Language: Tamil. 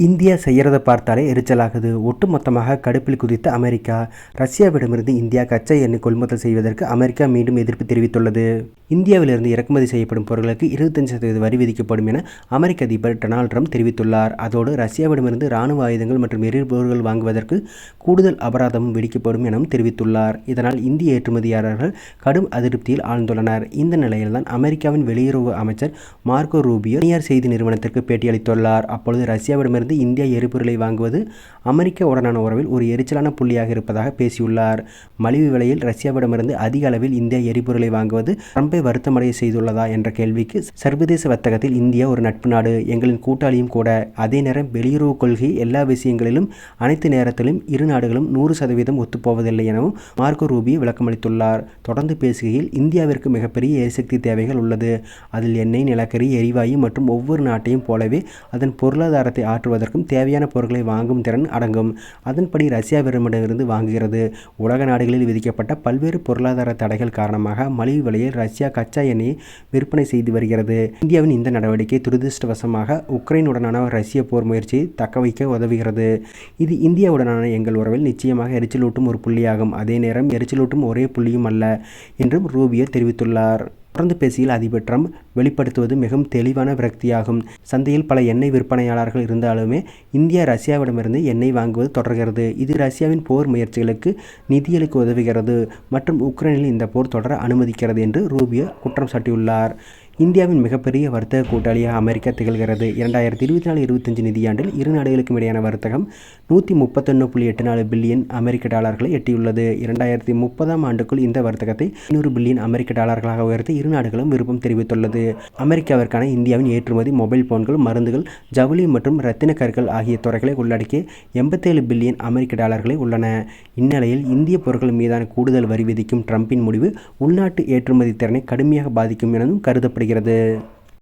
இந்தியா செய்கிறத பார்த்தாலே எரிச்சலாகுது. ஒட்டுமொத்தமாக கடுப்பில் குதித்த அமெரிக்கா. ரஷ்யாவிடமிருந்து இந்தியா கச்சா எண்ணெய் கொள்முதல் செய்வதற்கு அமெரிக்கா மீண்டும் எதிர்ப்பு தெரிவித்துள்ளது. இந்தியாவிலிருந்து இறக்குமதி செய்யப்படும் பொருட்களுக்கு 25% வரி விதிக்கப்படும் என அமெரிக்க அதிபர் டொனால்ட் ட்ரம்ப் தெரிவித்துள்ளார். அதோடு ரஷ்யாவிடமிருந்து ராணுவ ஆயுதங்கள் மற்றும் எரிபொருட்கள் வாங்குவதற்கு கூடுதல் அபராதமும் விதிக்கப்படும் எனவும் தெரிவித்துள்ளார். இதனால் இந்திய ஏற்றுமதியாளர்கள் கடும் அதிருப்தியில் ஆழ்ந்துள்ளனர். இந்த நிலையில்தான் அமெரிக்காவின் வெளியுறவு அமைச்சர் மார்க்கோ ரூபியோ தனியார் செய்தி நிறுவனத்திற்கு பேட்டியளித்துள்ளார். அப்பொழுது ரஷ்யாவிடமிருந்து இந்தியா எரிபொருளை வாங்குவது அமெரிக்காவுடனான உறவில் ஒரு எரிச்சலான புள்ளியாக இருப்பதாக பேசியுள்ளார். மலிவு விலையில் ரஷ்யாவிடமிருந்து அதிக அளவில் இந்தியா எரிபொருளை வாங்குவது ட்ரம்பை வருத்தமடைய செய்துள்ளதா என்ற கேள்விக்கு, சர்வதேச வர்த்தகத்தில் இந்தியா ஒரு நட்பு நாடு, எங்களின் கூட்டாளியும் கூட. அதே நேரம் வெளியுறவு கொள்கை எல்லா விஷயங்களிலும் அனைத்து நேரத்திலும் இரு நாடுகளும் 100% ஒத்துப்போவதில்லை எனவும் மார்க்கோ ரூபியோ விளக்கமளித்துள்ளார். தொடர்ந்து பேசுகையில், இந்தியாவிற்கு மிகப்பெரிய எரிசக்தி தேவைகள் உள்ளது. அதில் எண்ணெய், நிலக்கரி, எரிவாயு மற்றும் ஒவ்வொரு நாட்டையும் போலவே அதன் பொருளாதாரத்தை ஆற்றுவதற்கும் தேவையான பொருட்களை வாங்கும் திறன் அடங்கும். அதன்படி ரஷ்யாவிடமிருந்து வாங்குகிறது. உலக நாடுகளில் விதிக்கப்பட்ட பல்வேறு பொருளாதார தடைகள் காரணமாக மலிவு விலையில் ரஷ்யா கச்சா எண்ணெயை விற்பனை செய்து வருகிறது. இந்தியாவின் இந்த நடவடிக்கை துரதிருஷ்டவசமாக உக்ரைனுடனான ரஷ்ய போர் முயற்சியை தக்கவைக்க உதவுகிறது. இது இந்தியாவுடனான எங்கள் உறவில் நிச்சயமாக எரிச்சலூட்டும் ஒரு புள்ளியாகும். அதே நேரம் எரிச்சலூட்டும் ஒரே புள்ளியும் அல்ல என்றும் ரூபியோ தெரிவித்துள்ளார். தொடர்ந்து பேசியில் அதிபர் ட்ரம்ப் வெளிப்படுத்துவது மிகவும் தெளிவான விரக்தியாகும். சந்தையில் பல எண்ணெய் விற்பனையாளர்கள் இருந்தாலுமே இந்தியா ரஷ்யாவிடமிருந்து எண்ணெய் வாங்குவது தொடர்கிறது. இது ரஷ்யாவின் போர் முயற்சிகளுக்கு நிதியளிக்க உதவுகிறது மற்றும் உக்ரைனில் இந்த போர் தொடர அனுமதிக்கிறது என்று ரூபியோ குற்றம் சாட்டியுள்ளார். இந்தியாவின் மிகப்பெரிய வர்த்தக கூட்டாளியாக அமெரிக்கா திகழ்கிறது. 2024-25 நிதியாண்டில் இரு நாடுகளுக்கும் இடையான வர்த்தகம் $131.84 பில்லியன் அமெரிக்க டாலர்களை எட்டியுள்ளது. 2030ஆம் ஆண்டுக்குள் இந்த வர்த்தகத்தை $500 பில்லியன் அமெரிக்க டாலர்களாக உயர்த்த இரு நாடுகளும் விருப்பம் தெரிவித்துள்ளது. அமெரிக்காவிற்கான இந்தியாவின் ஏற்றுமதி மொபைல் போன்கள், மருந்துகள், ஜவுளி மற்றும் இரத்தின கற்கள் ஆகிய துறைகளை உள்ளடக்கிய $87 பில்லியன் அமெரிக்க டாலர்களை உள்ளன. இந்நிலையில் இந்திய பொருட்கள் மீதான கூடுதல் வரி விதிக்கும் ட்ரம்பின் முடிவு உள்நாட்டு ஏற்றுமதி திறனை கடுமையாக பாதிக்கும் எனவும் கருதப்படுகிறது.